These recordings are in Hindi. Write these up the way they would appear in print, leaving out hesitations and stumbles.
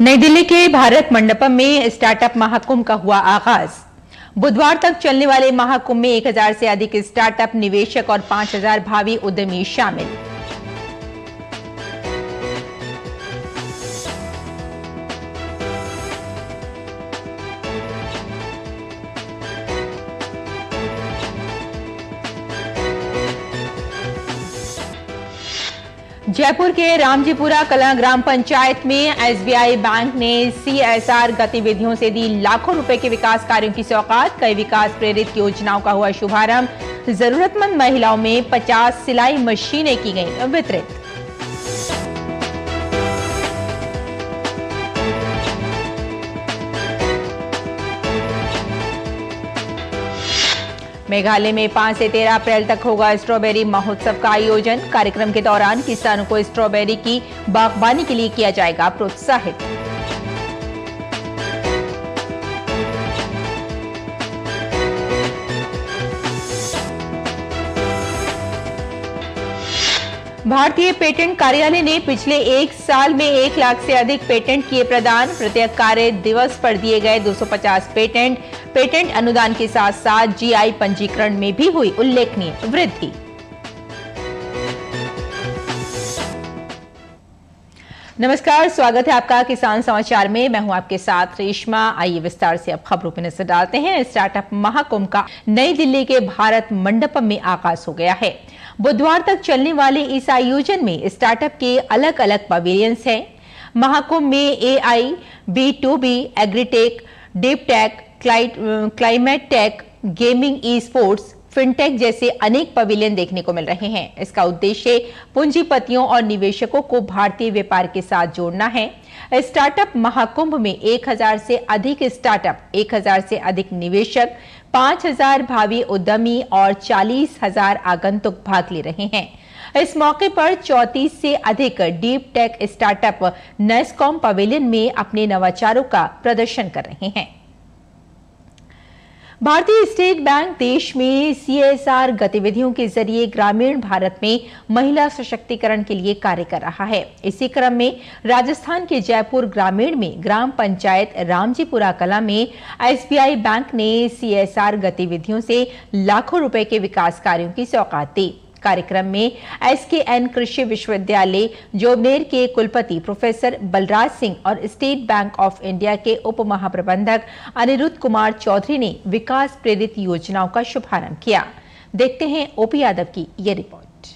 नई दिल्ली के भारत मंडपम में स्टार्टअप महाकुंभ का हुआ आगाज। बुधवार तक चलने वाले महाकुंभ में 1000 से अधिक स्टार्टअप निवेशक और 5000 भावी उद्यमी शामिल। जयपुर के रामजीपुरा कला ग्राम पंचायत में एसबीआई बैंक ने सीएसआर गतिविधियों से दी लाखों रुपए के विकास कार्यों की सौगात। कई विकास प्रेरित योजनाओं का हुआ शुभारंभ। जरूरतमंद महिलाओं में 50 सिलाई मशीनें की गईं वितरित। मेघालय में 5 से 13 अप्रैल तक होगा स्ट्रॉबेरी महोत्सव का आयोजन। कार्यक्रम के दौरान किसानों को स्ट्रॉबेरी की बागवानी के लिए किया जाएगा प्रोत्साहित। भारतीय पेटेंट कार्यालय ने पिछले 1 साल में 1 लाख से अधिक पेटेंट किए प्रदान। प्रत्येक कार्य दिवस पर दिए गए 250 पेटेंट अनुदान के साथ साथ जीआई पंजीकरण में भी हुई उल्लेखनीय वृद्धि। नमस्कार, स्वागत है आपका किसान समाचार में। मैं हूं आपके साथ रेशमा। आइए विस्तार से अब खबरों पर नजर डालते हैं। स्टार्टअप महाकुंभ का नई दिल्ली के भारत मंडपम में आगाज हो गया है। बुधवार तक चलने वाले इस आयोजन में स्टार्टअप के अलग अलग पवेलियंस हैं। महाकुंभ में AI, B2B, agritech, deep tech, climate tech, gaming, e sports, fintech जैसे अनेक पवेलियन देखने को मिल रहे हैं। इसका उद्देश्य पूंजीपतियों और निवेशकों को भारतीय व्यापार के साथ जोड़ना है। स्टार्टअप महाकुंभ में 1000 से अधिक स्टार्टअप, 1000 से अधिक निवेशक, 5000 भावी उद्यमी और 40,000 आगंतुक भाग ले रहे हैं। इस मौके पर 34 से अधिक deep tech startup NASSCOM pavilion में अपने नवाचारों का प्रदर्शन कर रहे हैं। भारतीय स्टेट बैंक देश में सीएसआर गतिविधियों के जरिए ग्रामीण भारत में महिला सशक्तिकरण के लिए कार्य कर रहा है। इसी क्रम में राजस्थान के जयपुर ग्रामीण में ग्राम पंचायत रामजीपुरा कला में एसबीआई बैंक ने सीएसआर गतिविधियों से लाखों रुपए के विकास कार्यों की सौगात दी। कार्यक्रम में एसकेएन कृषि विश्वविद्यालय जोबनेर के कुलपति प्रोफेसर बलराज सिंह और स्टेट बैंक ऑफ इंडिया के उप महाप्रबंधक अनिरुद्ध कुमार चौधरी ने विकास प्रेरित योजनाओं का शुभारंभ किया। देखते हैं ओपी यादव की ये रिपोर्ट।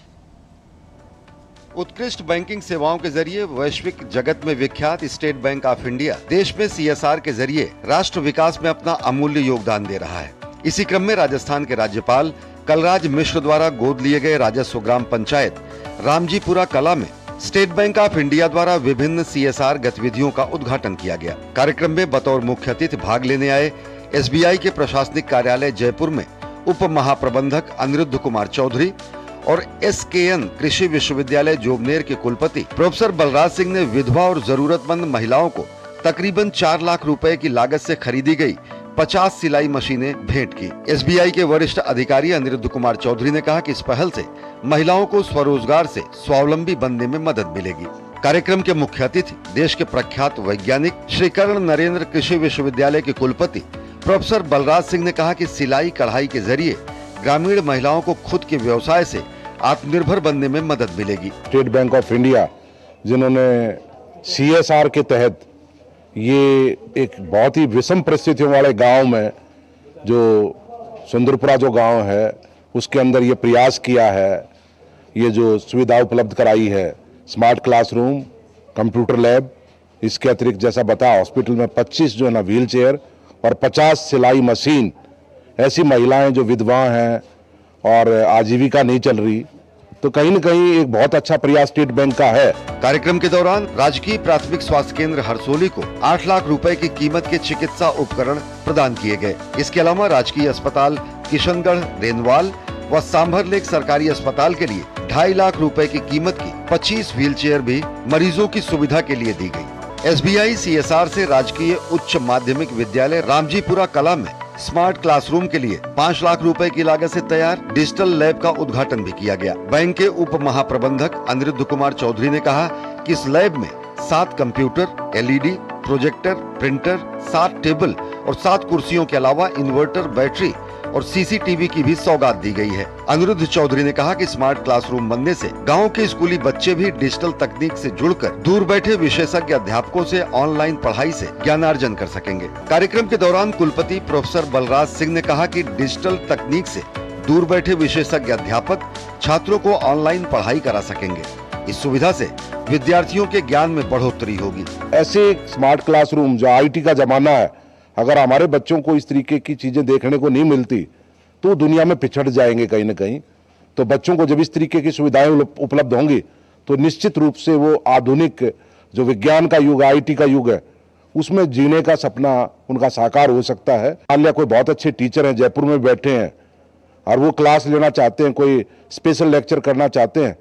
उत्कृष्ट बैंकिंग सेवाओं के जरिए वैश्विक जगत में विख्यात स्टेट बैंक ऑफ इंडिया देश में सीएसआर के जरिए राष्ट्र विकास में अपना अमूल्य योगदान दे रहा है। इसी क्रम में राजस्थान के राज्यपाल कलराज मिश्र द्वारा गोद लिए गए राजस्व ग्राम पंचायत रामजीपुरा कला में स्टेट बैंक ऑफ इंडिया द्वारा विभिन्न सीएसआर गतिविधियों का उद्घाटन किया गया। कार्यक्रम में बतौर मुख्य अतिथि भाग लेने आए एसबीआई के प्रशासनिक कार्यालय जयपुर में उप महाप्रबंधक अनिरुद्ध कुमार चौधरी और एसकेएन कृषि विश्वविद्यालय जोबनेर के कुलपति प्रोफेसर बलराज सिंह ने विधवा और जरूरतमंद महिलाओं को तकरीबन 4 लाख रुपए की लागत से खरीदी गई 50 सिलाई मशीनें भेंट की। एसबीआई के वरिष्ठ अधिकारी अनिरुद्ध कुमार चौधरी ने कहा कि इस पहल से महिलाओं को स्वरोजगार से स्वावलंबी बनने में मदद मिलेगी। कार्यक्रम के मुख्य अतिथि देश के प्रख्यात वैज्ञानिक श्री कर्ण नरेंद्र कृषि विश्वविद्यालय के कुलपति प्रोफेसर बलराज सिंह ने कहा कि सिलाई कढ़ाई के जरिए ग्रामीण महिलाओं को खुद के व्यवसाय से आत्मनिर्भर बनने में मदद मिलेगी। स्टेट बैंक ऑफ इंडिया जिन्होंने सीएसआर के तहत ये एक बहुत ही विषम परिस्थितियों वाले गांव में, जो सुंदरपुरा जो गांव है उसके अंदर ये प्रयास किया है, ये जो सुविधा उपलब्ध कराई है, स्मार्ट क्लासरूम, कंप्यूटर लैब, इसके अतिरिक्त जैसा बताया हॉस्पिटल में 25 जो है ना व्हील चेयर और 50 सिलाई मशीन। ऐसी महिलाएं जो विधवा हैं और आजीविका नहीं चल रही, तो कहीं न कहीं एक बहुत अच्छा प्रयास स्टेट बैंक का है। कार्यक्रम के दौरान राजकीय प्राथमिक स्वास्थ्य केंद्र हरसोली को 8 लाख रुपए की कीमत के चिकित्सा उपकरण प्रदान किए गए। इसके अलावा राजकीय अस्पताल किशनगढ़, रेनवाल व सांभर लेक सरकारी अस्पताल के लिए 2.5 लाख रुपए की कीमत की 25 व्हील चेयर भी मरीजों की सुविधा के लिए दी गई। एसबीआई सीएसआर से राजकीय उच्च माध्यमिक विद्यालय रामजीपुरा कला में स्मार्ट क्लासरूम के लिए 5 लाख रुपए की लागत से तैयार डिजिटल लैब का उद्घाटन भी किया गया। बैंक के उप महाप्रबंधक अनिरुद्ध कुमार चौधरी ने कहा कि इस लैब में 7 computer, LED, projector, printer, 7 table और 7 कुर्सियों के अलावा इन्वर्टर, बैटरी और CCTV की भी सौगात दी गई है। अनिरुद्ध चौधरी ने कहा कि स्मार्ट क्लासरूम बनने से गांव के स्कूली बच्चे भी डिजिटल तकनीक से जुड़कर दूर बैठे विशेषज्ञ अध्यापकों से ऑनलाइन पढ़ाई से ज्ञानार्जन कर सकेंगे। कार्यक्रम के दौरान कुलपति प्रोफेसर बलराज सिंह ने कहा कि डिजिटल तकनीक से दूर बैठे विशेषज्ञ अध्यापक छात्रों को ऑनलाइन पढ़ाई करा सकेंगे। इस सुविधा से विद्यार्थियों के ज्ञान में बढ़ोतरी होगी। ऐसे स्मार्ट क्लासरूम जो IT का जमाना है, अगर हमारे बच्चों को इस तरीके की चीजें देखने को नहीं मिलती तो दुनिया में पिछड़ जाएंगे कहीं ना कहीं। तो बच्चों को जब इस तरीके की सुविधाएं उपलब्ध होंगी तो निश्चित रूप से वो आधुनिक जो विज्ञान का युग, IT का युग है, उसमें जीने का सपना उनका साकार हो सकता है। मान लिया कोई बहुत अच्छे टीचर हैं, जयपुर में बैठे हैं और वो क्लास लेना चाहते हैं, कोई स्पेशल लेक्चर करना चाहते हैं,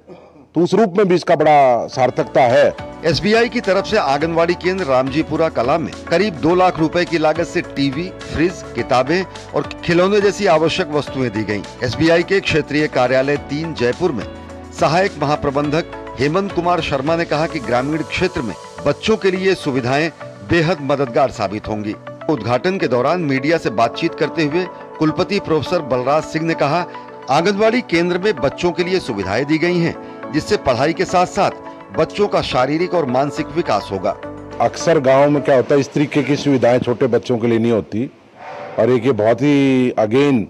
तो उस रूप में भी इसका बड़ा सार्थकता है। SBI की तरफ से आंगनवाड़ी केंद्र रामजीपुरा कला में करीब 2 लाख रुपए की लागत से टीवी, फ्रिज, किताबें और खिलौने जैसी आवश्यक वस्तुएं दी गयी। SBI के क्षेत्रीय कार्यालय 3 जयपुर में सहायक महाप्रबंधक हेमंत कुमार शर्मा ने कहा कि ग्रामीण क्षेत्र में बच्चों के लिए सुविधाएं बेहद मददगार साबित होंगी। उद्घाटन के दौरान मीडिया से बातचीत करते हुए कुलपति प्रोफेसर बलराज सिंह ने कहा, आंगनवाड़ी केंद्र में बच्चों के लिए सुविधाएं दी गई हैं, जिससे पढ़ाई के साथ साथ बच्चों का शारीरिक और मानसिक विकास होगा। अक्सर गांव में क्या होता है, इस तरीके की सुविधाएं छोटे बच्चों के लिए नहीं होती और एक ये बहुत ही अगेन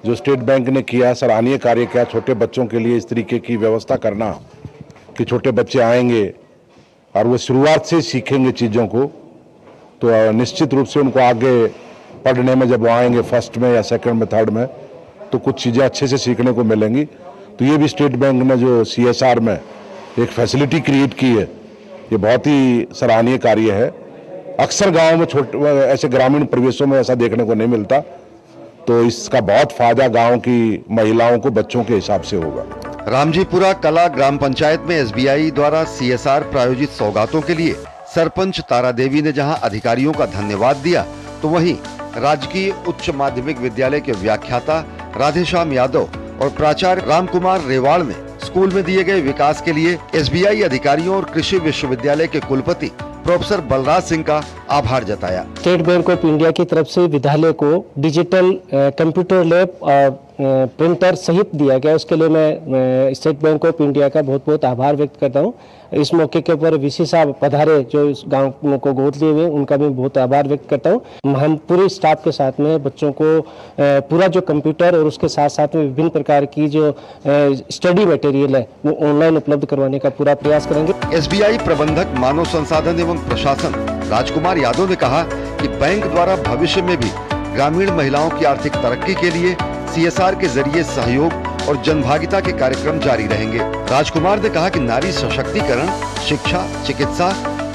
जो स्टेट बैंक ने किया, सराहनीय कार्य किया, छोटे बच्चों के लिए इस तरीके की व्यवस्था करना कि छोटे बच्चे आएंगे और वो शुरुआत से सीखेंगे चीज़ों को, तो निश्चित रूप से उनको आगे पढ़ने में जब वो आएंगे फर्स्ट में या सेकंड में, थर्ड में, तो कुछ चीज़ें अच्छे से सीखने को मिलेंगी। तो ये भी स्टेट बैंक ने जो CSR में एक फैसिलिटी क्रिएट की है, ये बहुत ही सराहनीय कार्य है। अक्सर गांव में छोटे ऐसे ग्रामीण परिवेशों में ऐसा देखने को नहीं मिलता, तो इसका बहुत फायदा गांव की महिलाओं को, बच्चों के हिसाब से होगा। रामजीपुरा कला ग्राम पंचायत में SBI द्वारा CSR प्रायोजित सौगातों के लिए सरपंच तारा देवी ने जहां अधिकारियों का धन्यवाद दिया, तो वहीं राजकीय उच्च माध्यमिक विद्यालय के व्याख्याता राधेश्याम यादव और प्राचार्य रामकुमार रेवाड़ ने स्कूल में दिए गए विकास के लिए SBI अधिकारियों और कृषि विश्वविद्यालय के कुलपति प्रोफेसर बलराज सिंह का आभार जताया। स्टेट बैंक ऑफ इंडिया की तरफ से विद्यालय को डिजिटल कंप्यूटर लैब और प्रिंटर सहित दिया गया, उसके लिए मैं स्टेट बैंक ऑफ इंडिया का बहुत बहुत आभार व्यक्त करता हूँ। इस मौके के ऊपर VC साहब पधारे जो इस गांव को गोद लिए हुए, उनका भी बहुत आभार व्यक्त करता हूँ। हम पूरे स्टाफ के साथ में बच्चों को पूरा जो कंप्यूटर और उसके साथ साथ में विभिन्न प्रकार की जो स्टडी मटेरियल है वो ऑनलाइन उपलब्ध करवाने का पूरा प्रयास करेंगे। SBI प्रबंधक मानव संसाधन एवं प्रशासन राजकुमार यादव ने कहा कि बैंक द्वारा भविष्य में भी ग्रामीण महिलाओं की आर्थिक तरक्की के लिए CSR के जरिए सहयोग और जनभागिता के कार्यक्रम जारी रहेंगे। राजकुमार ने कहा कि नारी सशक्तिकरण, शिक्षा, चिकित्सा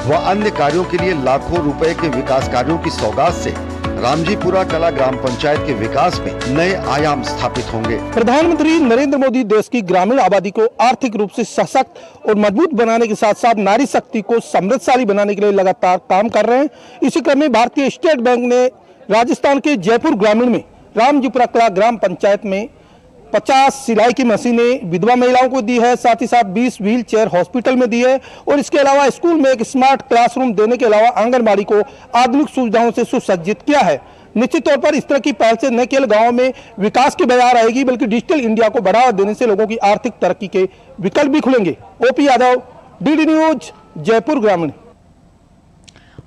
व अन्य कार्यों के लिए लाखों रुपए के विकास कार्यों की सौगात से रामजीपुरा कला ग्राम पंचायत के विकास में नए आयाम स्थापित होंगे। प्रधानमंत्री नरेंद्र मोदी देश की ग्रामीण आबादी को आर्थिक रूप से सशक्त और मजबूत बनाने के साथ साथ नारी शक्ति को समृद्धशाली बनाने के लिए लगातार काम कर रहे हैं। इसी क्रम में भारतीय स्टेट बैंक ने राजस्थान के जयपुर ग्रामीण में रामजीपुरा कला ग्राम पंचायत में 50 सिलाई की मशीनें विधवा महिलाओं को दी है, साथ ही साथ 20 व्हील चेयर हॉस्पिटल में दी है और इसके अलावा स्कूल में एक स्मार्ट क्लासरूम देने के अलावा आंगनबाड़ी को आधुनिक सुविधाओं से सुसज्जित किया है। निश्चित तौर पर इस तरह की पहल से न केवल गाँव में विकास की बयार आएगी बल्कि डिजिटल इंडिया को बढ़ावा देने से लोगों की आर्थिक तरक्की के विकल्प भी खुलेंगे। OP Yadav, DD news, Jaipur ग्रामीण।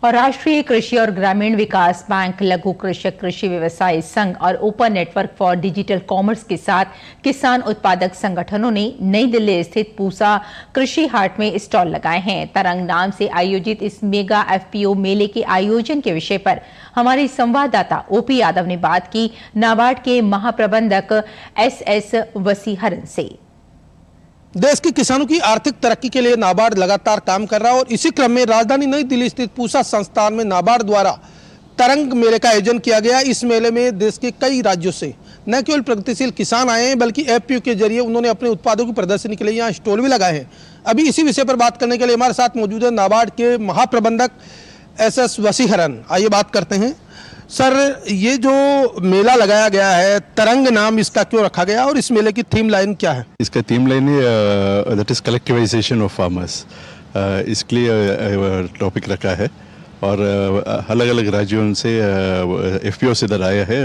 और राष्ट्रीय कृषि और ग्रामीण विकास बैंक, लघु कृषक कृषि व्यवसाय संघ और open network for digital commerce के साथ किसान उत्पादक संगठनों ने नई दिल्ली स्थित पूसा कृषि हाट में स्टॉल लगाए हैं। तरंग नाम से आयोजित इस मेगा FPO मेले के आयोजन के विषय पर हमारे संवाददाता OP यादव ने बात की नाबार्ड के महाप्रबंधक SS वसीहरन से। देश के किसानों की आर्थिक तरक्की के लिए नाबार्ड लगातार काम कर रहा है और इसी क्रम में राजधानी नई दिल्ली स्थित पूसा संस्थान में नाबार्ड द्वारा तरंग मेले का आयोजन किया गया। इस मेले में देश के कई राज्यों से न केवल प्रगतिशील किसान आए हैं बल्कि FPO के जरिए उन्होंने अपने उत्पादों की प्रदर्शनी के लिए यहाँ स्टॉल भी लगाए हैं। अभी इसी विषय पर बात करने के लिए हमारे साथ मौजूद है नाबार्ड के महाप्रबंधक SS वसीहरन। आइए बात करते हैं। सर, ये जो मेला लगाया गया है, तरंग नाम इसका क्यों रखा गया और इस मेले की थीम लाइन क्या है? इसका थीम लाइन है that is collectivisation of farmers. इसके लिए टॉपिक रखा है और अलग अलग राज्यों से एफपीओ इधर आया है।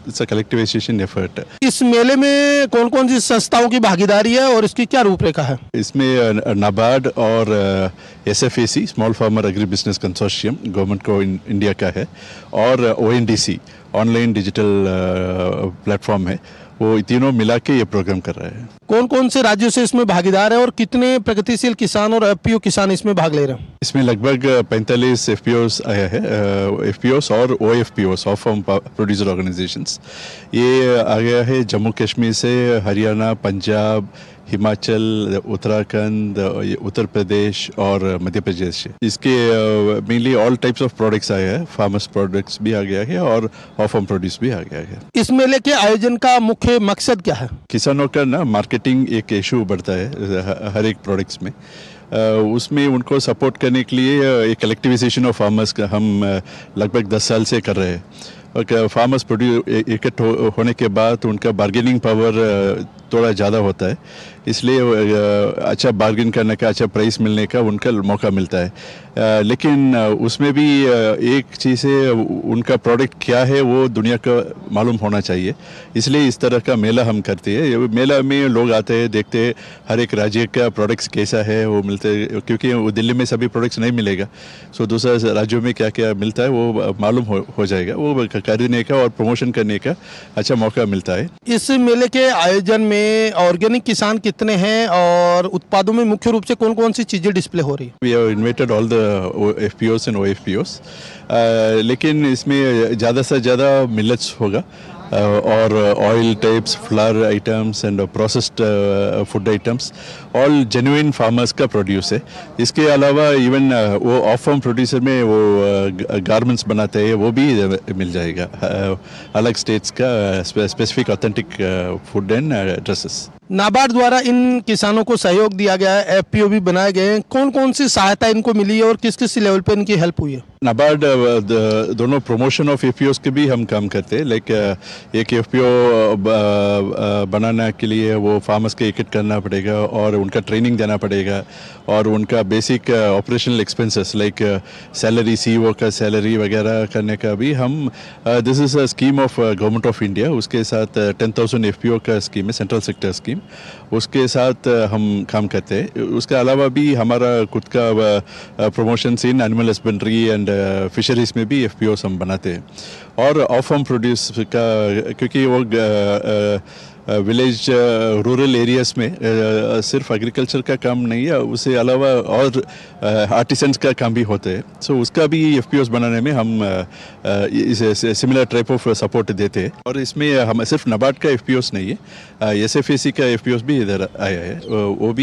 It's a collectivisation effort. इस मेले में कौन कौन सी संस्थाओं की भागीदारी है और इसकी क्या रूपरेखा है? इसमें नाबार्ड और SFAC small farmer agri business consortium government को इंडिया का है और ओएनडीसी ऑनलाइन डिजिटल प्लेटफॉर्म है, वो तीनों मिला के ये प्रोग्राम कर रहा है। कौन कौन से राज्यों से इसमें भागीदार है और कितने प्रगतिशील किसान और एफपीओ किसान इसमें भाग ले रहे हैं? इसमें लगभग 45 एफपीओस आया है, एफपीओस और ओएफपीओस ऑफ फार्म प्रोड्यूसर ऑर्गेनाइजेशंस। ये आ गया है जम्मू कश्मीर से, हरियाणा, पंजाब, हिमाचल, उत्तराखंड, उत्तर प्रदेश और मध्य प्रदेश से। इसके mainly all types of products आए हैं, फार्मर्स प्रोडक्ट्स भी आ गया है और ऑफ फार्म प्रोड्यूस भी आ गया है। इस मेले के आयोजन का मुख्य मकसद क्या है? किसानों का ना मार्केटिंग एक इशू बढ़ता है हर एक प्रोडक्ट्स में, उसमें उनको सपोर्ट करने के लिए एक कलेक्टिवाइजेशन ऑफ फार्मर्स का हम लगभग 10 साल से कर रहे हैं। और फार्मर्स प्रोड्यूस इकट्ठे होने के बाद उनका बार्गेनिंग पावर थोड़ा ज़्यादा होता है, इसलिए अच्छा बार्गेन करने का, अच्छा प्राइस मिलने का उनका मौका मिलता है। लेकिन उसमें भी एक चीज़ है, उनका प्रोडक्ट क्या है वो दुनिया का मालूम होना चाहिए, इसलिए इस तरह का मेला हम करते हैं। मेला में लोग आते हैं, देखते हैं हर एक राज्य का प्रोडक्ट्स कैसा है वो मिलते हैं, क्योंकि वो दिल्ली में सभी प्रोडक्ट्स नहीं मिलेगा, सो दूसरा राज्यों में क्या क्या मिलता है वो मालूम हो जाएगा, वो खरीदने का और प्रमोशन करने का अच्छा मौका मिलता है। इस मेले के आयोजन में ऑर्गेनिक किसान कितने हैं और उत्पादों में मुख्य रूप से कौन कौन सी चीजें डिस्प्ले हो रही है? We have invited all the FPOs and OFPOs, लेकिन इसमें ज़्यादा से ज़्यादा मिलेट्स होगा और oil types, flower items and processed food items, all genuine farmers का प्रोड्यूस है। इसके अलावा इवन वो ऑफ फार्म प्रोड्यूसर में वो गारमेंट्स बनाते हैं, वो भी मिल जाएगा, अलग स्टेट्स का specific authentic food and dresses. NABARD द्वारा इन किसानों को सहयोग दिया गया है, एफपीओ भी बनाए गए हैं, कौन कौन सी सहायता इनको मिली है और किस किस लेवल पे इनकी हेल्प हुई है? नाबार्ड दोनों प्रमोशन ऑफ एफपीओस के भी हम काम करते हैं, लाइक एक एफपीओ बनाने के लिए वो फार्मर्स के इकट्ठा करना पड़ेगा और उनका ट्रेनिंग देना पड़ेगा और उनका basic operational expenses like salary, CEO का सैलरी वगैरह करने का भी हम, this is a scheme of government of India, उसके साथ 10,000 एफपीओ का स्कीम है, सेंट्रल सेक्टर स्कीम, उसके साथ हम काम करते हैं। उसके अलावा भी हमारा खुद का promotions in animal husbandry and fisheries में भी एफपीओस हम बनाते हैं। और ऑफ फार्म प्रोड्यूस का, क्योंकि वो विलेज रूरल एरियाज में सिर्फ एग्रीकल्चर का काम नहीं है, उससे अलावा और आर्टिसंस का काम भी होते हैं, सो उसका भी एफपीओस बनाने में हम सिमिलर टाइप ऑफ सपोर्ट देते हैं। और इसमें हम सिर्फ नाबार्ड का एफपीओस नहीं है, एसएफएसी का एफपीओस भी इधर आया है, वो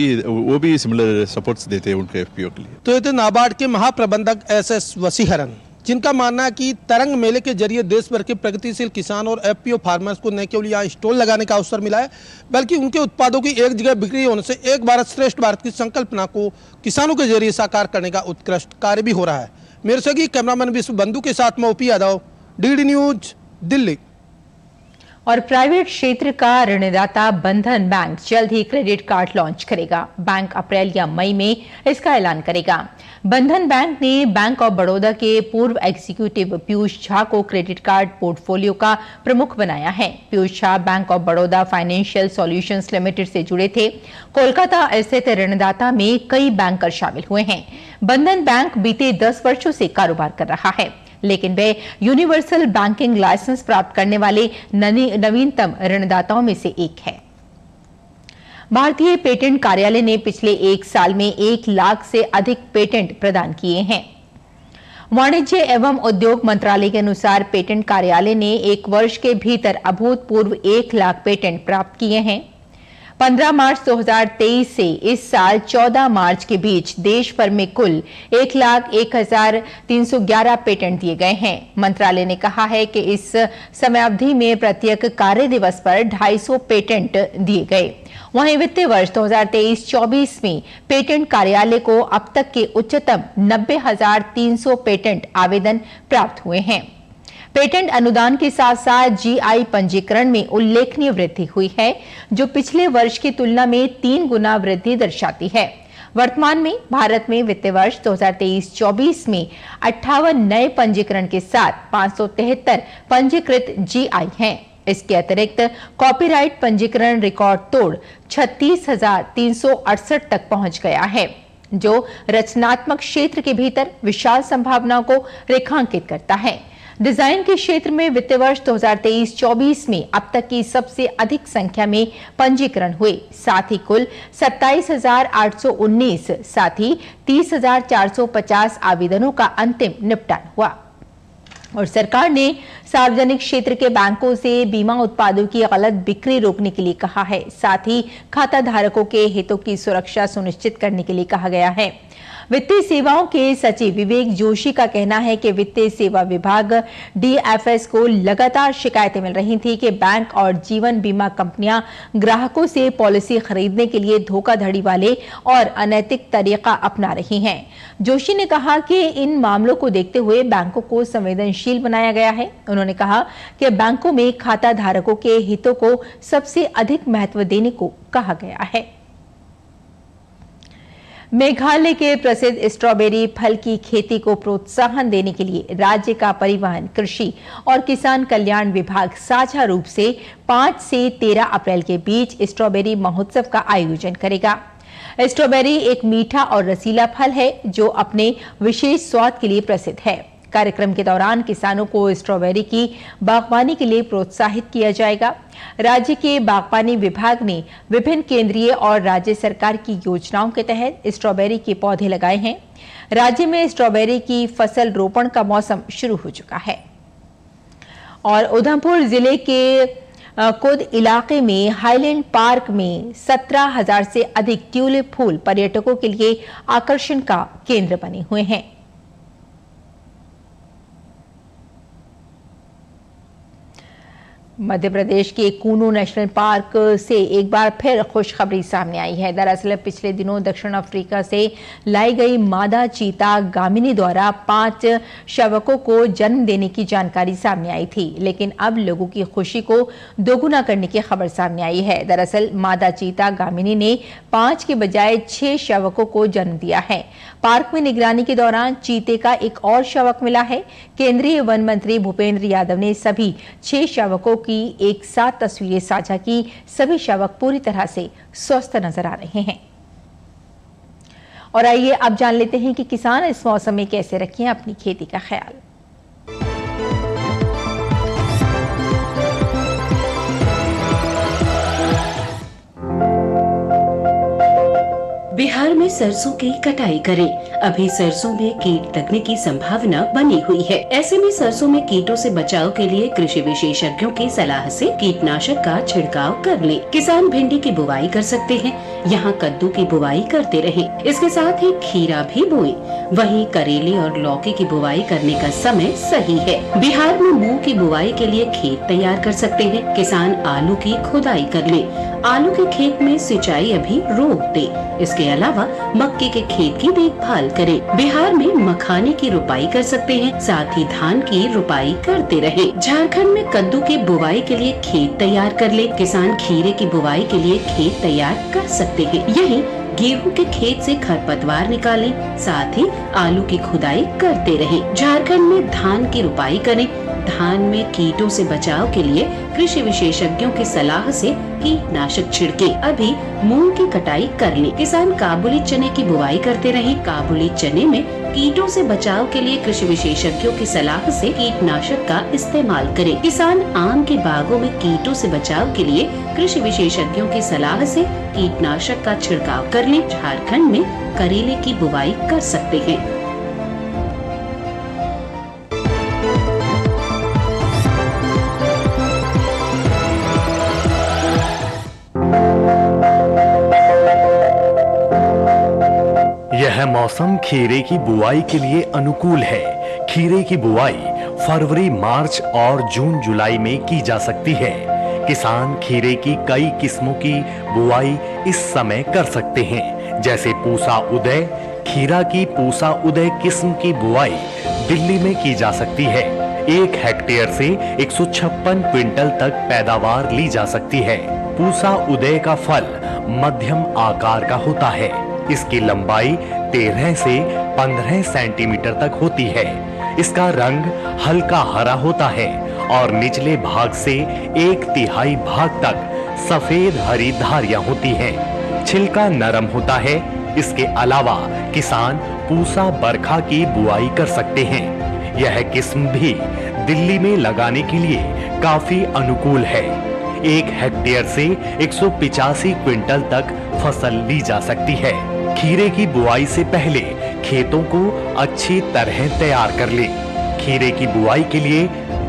भी सिमिलर सपोर्ट्स देते हैं उनके एफपीओ के लिए। तो ये थे नाबार्ड के महाप्रबंधक एसएस वसीहरन, जिनका मानना है कि तरंग मेले के जरिए देश भर के प्रगतिशील किसान और एफपीओ फार्मर्स को न केवल यहाँ स्टॉल लगाने का अवसर मिला है, बल्कि उनके उत्पादों की एक जगह बिक्री होने से एक भारत श्रेष्ठ भारत की संकल्पना को किसानों के जरिए साकार करने का उत्कृष्ट कार्य भी हो रहा है। मेरे सगी कैमरामैन विश्व बंधु के साथ मैं OP Yadav, DD news, Delhi. और प्राइवेट क्षेत्र का ऋणदाता बंधन बैंक जल्द ही क्रेडिट कार्ड लॉन्च करेगा। बैंक अप्रैल या मई में इसका ऐलान करेगा। बंधन बैंक ने बैंक ऑफ बड़ौदा के पूर्व एग्जीक्यूटिव पीयूष झा को क्रेडिट कार्ड पोर्टफोलियो का प्रमुख बनाया है। Piyush Jha bank of Baroda financial solutions limited से जुड़े थे। कोलकाता स्थित ऋणदाता में कई बैंकर शामिल हुए हैं। बंधन बैंक बीते 10 वर्षों से कारोबार कर रहा है, लेकिन वे यूनिवर्सल बैंकिंग लाइसेंस प्राप्त करने वाले नवीनतम ऋणदाताओं में से एक है। भारतीय पेटेंट कार्यालय ने पिछले 1 साल में 1 लाख से अधिक पेटेंट प्रदान किए हैं। वाणिज्य एवं उद्योग मंत्रालय के अनुसार पेटेंट कार्यालय ने 1 वर्ष के भीतर अभूतपूर्व 1 लाख पेटेंट प्राप्त किए हैं। 15 मार्च 2023 से इस साल 14 मार्च के बीच देश भर में कुल 1,01,311 पेटेंट दिए गए हैं। मंत्रालय ने कहा है कि इस समयावधि में प्रत्येक कार्य दिवस पर 250 पेटेंट दिए गए। वहीं वित्तीय वर्ष 2023-24 में पेटेंट कार्यालय को अब तक के उच्चतम 90,300 पेटेंट आवेदन प्राप्त हुए हैं। पेटेंट अनुदान के साथ साथ जीआई पंजीकरण में उल्लेखनीय वृद्धि हुई है, जो पिछले वर्ष की तुलना में 3 गुना वृद्धि दर्शाती है। वर्तमान में भारत में वित्तीय वर्ष 2023-24 में 58 नए पंजीकरण के साथ 573 पंजीकृत जीआई हैं। इसके अतिरिक्त कॉपीराइट पंजीकरण रिकॉर्ड तोड़ 36,368 तक पहुंच गया है, जो रचनात्मक क्षेत्र के भीतर विशाल संभावनाओं को रेखांकित करता है। डिजाइन के क्षेत्र में वित्तीय वर्ष 2023-24 में अब तक की सबसे अधिक संख्या में पंजीकरण हुए, साथ ही कुल 27,819 साथ ही 30,450 आवेदनों का अंतिम निपटान हुआ। और सरकार ने सार्वजनिक क्षेत्र के बैंकों से बीमा उत्पादों की गलत बिक्री रोकने के लिए कहा है, साथ ही खाता धारकों के हितों की सुरक्षा सुनिश्चित करने के लिए कहा गया है। वित्तीय सेवाओं के सचिव विवेक जोशी का कहना है कि वित्तीय सेवा विभाग डीएफएस को लगातार शिकायतें मिल रही थी कि बैंक और जीवन बीमा कंपनियां ग्राहकों से पॉलिसी खरीदने के लिए धोखाधड़ी वाले और अनैतिक तरीका अपना रही हैं। जोशी ने कहा कि इन मामलों को देखते हुए बैंकों को संवेदनशील बनाया गया है। उन्होंने कहा कि बैंकों में खाता धारकों के हितों को सबसे अधिक महत्व देने को कहा गया है। मेघालय के प्रसिद्ध स्ट्रॉबेरी फल की खेती को प्रोत्साहन देने के लिए राज्य का परिवहन, कृषि और किसान कल्याण विभाग साझा रूप से 5 से 13 अप्रैल के बीच स्ट्रॉबेरी महोत्सव का आयोजन करेगा। स्ट्रॉबेरी एक मीठा और रसीला फल है जो अपने विशेष स्वाद के लिए प्रसिद्ध है। कार्यक्रम के दौरान किसानों को स्ट्रॉबेरी की बागवानी के लिए प्रोत्साहित किया जाएगा। राज्य के बागवानी विभाग ने विभिन्न केंद्रीय और राज्य सरकार की योजनाओं के तहत स्ट्रॉबेरी के पौधे लगाए हैं। राज्य में स्ट्रॉबेरी की फसल रोपण का मौसम शुरू हो चुका है। और उधमपुर जिले के कुद इलाके में हाईलैंड पार्क में 17,000 से अधिक ट्यूलिप फूल पर्यटकों के लिए आकर्षण का केंद्र बने हुए हैं। मध्य प्रदेश के कूनू नेशनल पार्क से एक बार फिर खुशखबरी सामने आई है। दरअसल पिछले दिनों दक्षिण अफ्रीका से लाई गई मादा चीता गामिनी द्वारा 5 शावकों को जन्म देने की जानकारी सामने आई थी, लेकिन अब लोगों की खुशी को दोगुना करने की खबर सामने आई है। दरअसल मादा चीता गामिनी ने 5 के बजाय 6 शावकों को जन्म दिया है। पार्क में निगरानी के दौरान चीते का एक और शावक मिला है। केंद्रीय वन मंत्री भूपेंद्र यादव ने सभी 6 शावकों की एक साथ तस्वीरें साझा की। सभी शावक पूरी तरह से स्वस्थ नजर आ रहे हैं। और आइए अब जान लेते हैं कि किसान इस मौसम में कैसे रखें अपनी खेती का ख्याल। बिहार में सरसों की कटाई करें। अभी सरसों में कीट लगने की संभावना बनी हुई है। ऐसे में सरसों में कीटों से बचाव के लिए कृषि विशेषज्ञों की सलाह से कीटनाशक का छिड़काव कर लें। किसान भिंडी की बुवाई कर सकते हैं, यहाँ कद्दू की बुवाई करते रहें। इसके साथ ही खीरा भी बोएं। वहीं करेले और लौकी की बुवाई करने का समय सही है। बिहार में मूंग की बुवाई के लिए खेत तैयार कर सकते हैं। किसान आलू की खुदाई कर ले। आलू के खेत में सिंचाई अभी रोक दे। इसके अलावा मक्के के खेत की देखभाल करें। बिहार में मखाने की रुपाई कर सकते हैं, साथ ही धान की रुपाई करते रहे। झारखंड में कद्दू की बुवाई के लिए खेत तैयार कर ले। किसान खीरे की बुवाई के लिए खेत तैयार कर सकते हैं। यही गेहूं के खेत से खरपतवार निकालें, साथ ही आलू की खुदाई करते रहें। झारखंड में धान की रुपाई करें। धान में कीटों से बचाव के लिए कृषि विशेषज्ञों की सलाह से कीटनाशक छिड़के। अभी मूंग की कटाई कर ले। किसान काबुली चने की बुवाई करते रहे। काबुली चने में कीटों से बचाव के लिए कृषि विशेषज्ञों की सलाह से कीटनाशक का इस्तेमाल करें। किसान आम के बागों में कीटों से बचाव के लिए कृषि विशेषज्ञों की सलाह से कीटनाशक का छिड़काव कर ले। झारखंड में करेले की बुवाई कर सकते हैं। यह मौसम खीरे की बुआई के लिए अनुकूल है। खीरे की बुआई फरवरी, मार्च और जून, जुलाई में की जा सकती है। किसान खीरे की कई किस्मों की बुआई इस समय कर सकते हैं, जैसे पूसा उदय। खीरा की पूसा उदय किस्म की बुआई दिल्ली में की जा सकती है। 1 हेक्टेयर से 156 क्विंटल तक पैदावार ली जा सकती है। पूसा उदय का फल मध्यम आकार का होता है। इसकी लंबाई 13 से 15 सेंटीमीटर तक होती है। इसका रंग हल्का हरा होता है और निचले भाग से 1/3 भाग तक सफेद हरी धारियां होती हैं। छिलका नरम होता है। इसके अलावा किसान पूसा बरखा की बुआई कर सकते हैं। यह किस्म भी दिल्ली में लगाने के लिए काफी अनुकूल है। 1 हेक्टेयर से 185 क्विंटल तक फसल ली जा सकती है। खीरे की बुआई से पहले खेतों को अच्छी तरह तैयार कर ले। खीरे की बुआई के लिए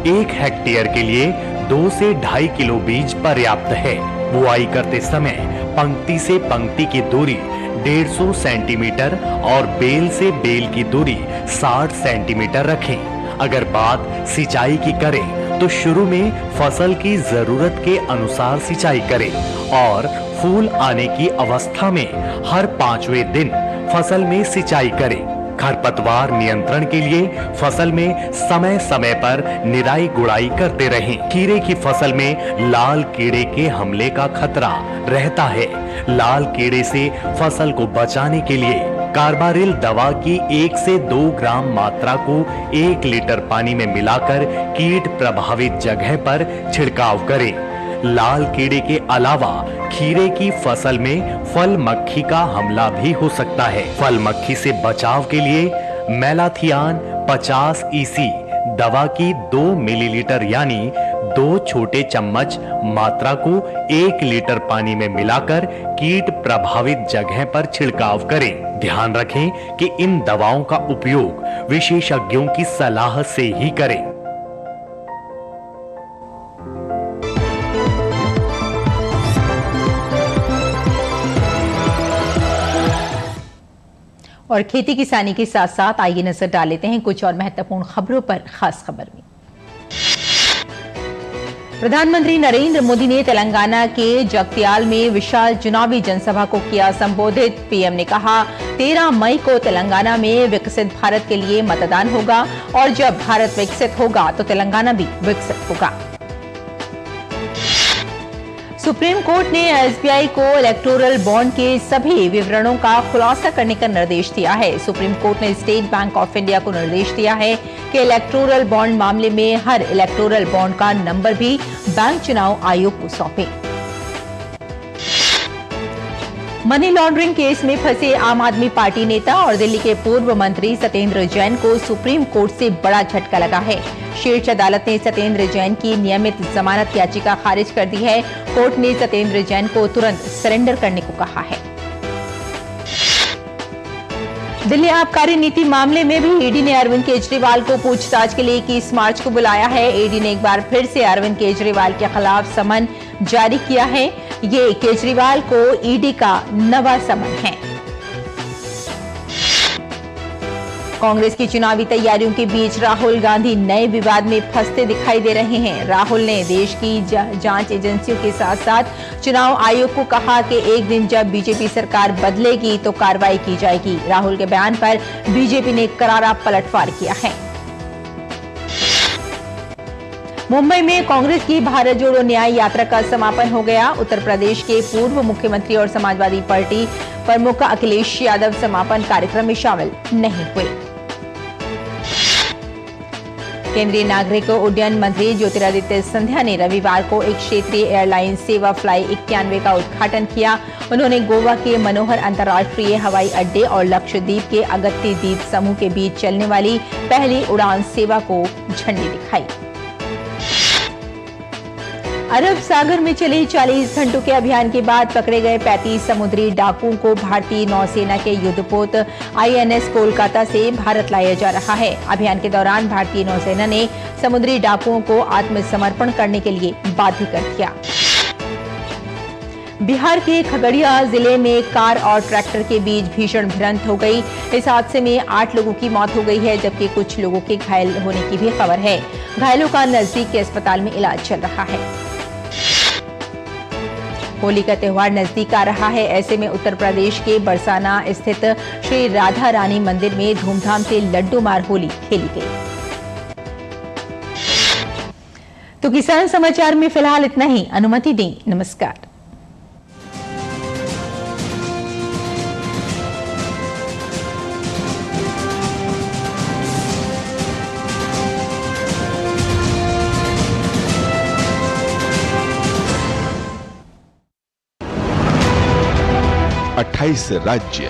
1 हेक्टेयर के लिए 2 से 2.5 किलो बीज पर्याप्त है। बुआई करते समय पंक्ति से पंक्ति की दूरी 150 सेंटीमीटर और बेल से बेल की दूरी 60 सेंटीमीटर रखें। अगर बात सिंचाई की करें तो शुरू में फसल की जरूरत के अनुसार सिंचाई करें और फूल आने की अवस्था में हर 5वें दिन फसल में सिंचाई करें। खरपतवार नियंत्रण के लिए फसल में समय समय पर निराई गुड़ाई करते रहें। खीरे की फसल में लाल कीड़े के हमले का खतरा रहता है। लाल कीड़े से फसल को बचाने के लिए कार्बारिल दवा की 1 से 2 ग्राम मात्रा को 1 लीटर पानी में मिलाकर कीट प्रभावित जगह पर छिड़काव करें। लाल कीड़े के अलावा खीरे की फसल में फल मक्खी का हमला भी हो सकता है। फल मक्खी से बचाव के लिए मेलाथियान 50 EC दवा की 2 मिलीलीटर यानी 2 छोटे चम्मच मात्रा को 1 लीटर पानी में मिलाकर कीट प्रभावित जगह पर छिड़काव करें। ध्यान रखें कि इन दवाओं का उपयोग विशेषज्ञों की सलाह से ही करें। और खेती किसानी के साथ साथ आइए नजर डाल लेते हैं कुछ और महत्वपूर्ण खबरों पर। खास खबर में प्रधानमंत्री नरेंद्र मोदी ने तेलंगाना के जगत्याल में विशाल चुनावी जनसभा को किया संबोधित। पीएम ने कहा 13 मई को तेलंगाना में विकसित भारत के लिए मतदान होगा और जब भारत विकसित होगा तो तेलंगाना भी विकसित होगा। सुप्रीम कोर्ट ने एसबीआई को इलेक्टोरल बॉन्ड के सभी विवरणों का खुलासा करने का निर्देश दिया है। सुप्रीम कोर्ट ने स्टेट बैंक ऑफ इंडिया को निर्देश दिया है कि इलेक्टोरल बॉन्ड मामले में हर इलेक्टोरल बॉन्ड का नंबर भी बैंक चुनाव आयोग को सौंपे। मनी लॉन्ड्रिंग केस में फंसे आम आदमी पार्टी नेता और दिल्ली के पूर्व मंत्री सत्येंद्र जैन को सुप्रीम कोर्ट से बड़ा झटका लगा है। शीर्ष अदालत ने सत्येंद्र जैन की नियमित जमानत याचिका खारिज कर दी है। कोर्ट ने सत्येंद्र जैन को तुरंत सरेंडर करने को कहा है। दिल्ली आबकारी नीति मामले में भी ईडी ने अरविंद केजरीवाल को पूछताछ के लिए 21 मार्च को बुलाया है। ईडी ने एक बार फिर से अरविंद केजरीवाल के खिलाफ समन जारी किया है। ये केजरीवाल को ईडी का नवा समन है। कांग्रेस की चुनावी तैयारियों के बीच राहुल गांधी नए विवाद में फंसते दिखाई दे रहे हैं। राहुल ने देश की जांच एजेंसियों के साथ साथ चुनाव आयोग को कहा कि एक दिन जब बीजेपी सरकार बदलेगी तो कार्रवाई की जाएगी। राहुल के बयान पर बीजेपी ने करारा पलटवार किया है। मुंबई में कांग्रेस की भारत जोड़ो न्याय यात्रा का समापन हो गया। उत्तर प्रदेश के पूर्व मुख्यमंत्री और समाजवादी पार्टी प्रमुख अखिलेश यादव समापन कार्यक्रम में शामिल नहीं हुए। केंद्रीय नागरिक उड्डयन मंत्री ज्योतिरादित्य सिंधिया ने रविवार को एक क्षेत्रीय एयरलाइन सेवा फ्लाई 91 का उद्घाटन किया। उन्होंने गोवा के मनोहर अंतर्राष्ट्रीय हवाई अड्डे और लक्षद्वीप के अगत्ती द्वीप समूह के बीच चलने वाली पहली उड़ान सेवा को झंडी दिखाई। अरब सागर में चले 40 घंटों के अभियान के बाद पकड़े गए 35 समुद्री डाकुओं को भारतीय नौसेना के युद्धपोत INS कोलकाता से भारत लाया जा रहा है। अभियान के दौरान भारतीय नौसेना ने समुद्री डाकुओं को आत्मसमर्पण करने के लिए बाध्य कर दिया। बिहार के खगड़िया जिले में कार और ट्रैक्टर के बीच भीषण भिड़ंत हो गई। इस हादसे में 8 लोगों की मौत हो गई है, जबकि कुछ लोगों के घायल होने की भी खबर है। घायलों का नजदीक के अस्पताल में इलाज चल रहा है। होली का त्योहार नजदीक आ रहा है। ऐसे में उत्तर प्रदेश के बरसाना स्थित श्री राधा रानी मंदिर में धूमधाम से लड्डू मार होली खेली गई। तो किसान समाचार में फिलहाल इतना ही। अनुमति दें। नमस्कार। 28 राज्य